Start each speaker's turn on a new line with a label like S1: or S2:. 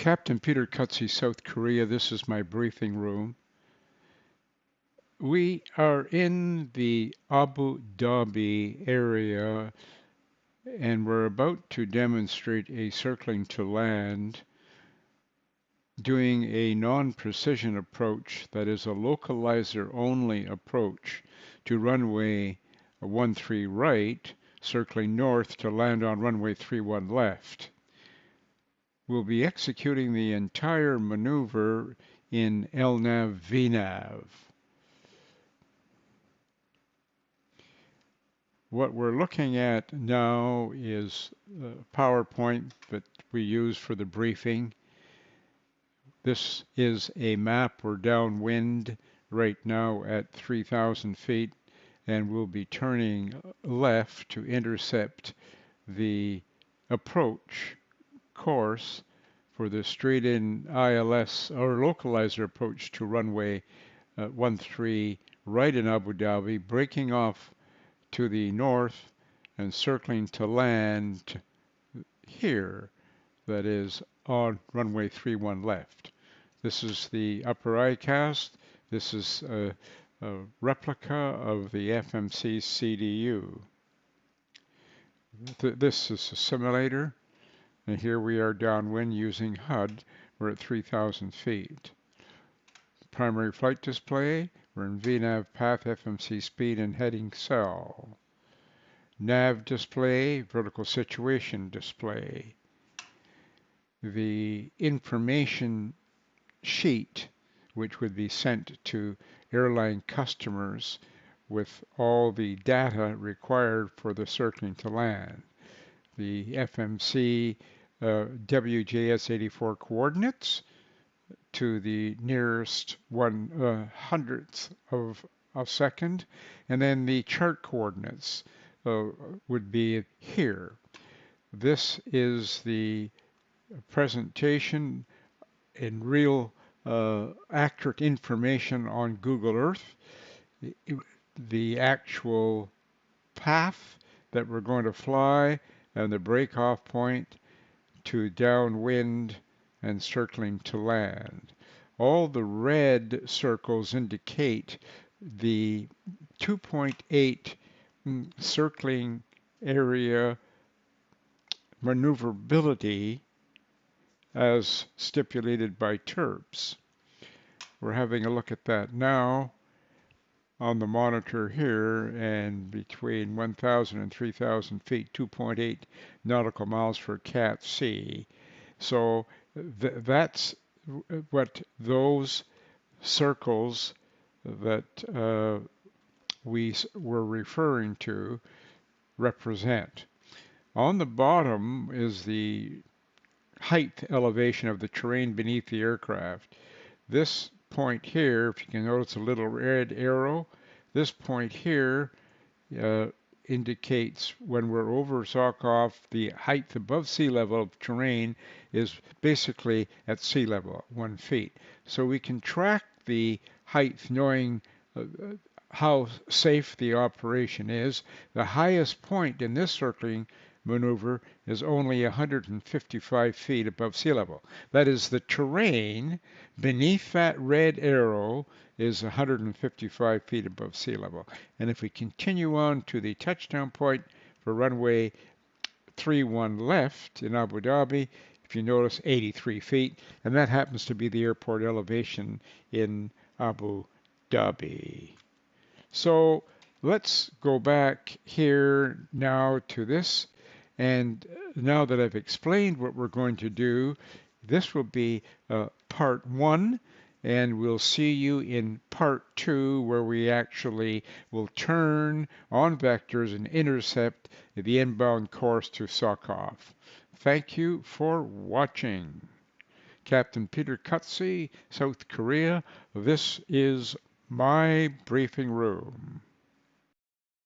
S1: Captain Peter Cutsey, South Korea. This is my briefing room. We are in the Abu Dhabi area and we're about to demonstrate a circling to land doing a non-precision approach that is a localizer only approach to runway 13 right, circling north to land on runway 31 left. We'll be executing the entire maneuver in LNAV VNAV. What we're looking at now is the PowerPoint that we use for the briefing. This is a map. We're downwind right now at 3,000 feet, and we'll be turning left to intercept the approach course for the straight-in ILS or localizer approach to runway 13 right in Abu Dhabi, breaking off to the north and circling to land here, that is on runway 31 left. This is the upper ICAST. This is a replica of the FMC CDU. This is a simulator. And here we are downwind using HUD. We're at 3,000 feet. Primary flight display. We're in VNAV path, FMC speed, and heading cell. Nav display, vertical situation display. The information sheet, which would be sent to airline customers with all the data required for the circling to land. The FMC WJS84 coordinates to the nearest 1/100th of a second, and then the chart coordinates would be here. This is the presentation in real accurate information on Google Earth, the actual path that we're going to fly and the break-off point to downwind and circling to land. All the red circles indicate the 2.8 circling area maneuverability as stipulated by TERPs. We're having a look at that now on the monitor here, and between 1,000 and 3,000 feet, 2.8 nautical miles for Cutsey. So that's what those circles that we were referring to represent. On the bottom is the height elevation of the terrain beneath the aircraft. This point here, if you can notice a little red arrow, this point here indicates when we're over Sokoff, the height above sea level of terrain is basically at sea level, 1 feet. So we can track the height knowing how safe the operation is. The highest point in this circling maneuver is only 155 feet above sea level. That is, the terrain beneath that red arrow is 155 feet above sea level. And if we continue on to the touchdown point for runway 31 left in Abu Dhabi, if you notice, 83 feet, and that happens to be the airport elevation in Abu Dhabi. So let's go back here now to this. And now that I've explained what we're going to do, this will be part 1, and we'll see you in part 2, where we actually will turn on vectors and intercept the inbound course to Sokoff. Thank you for watching. Captain Peter Cutsey, South Korea. This is my briefing room.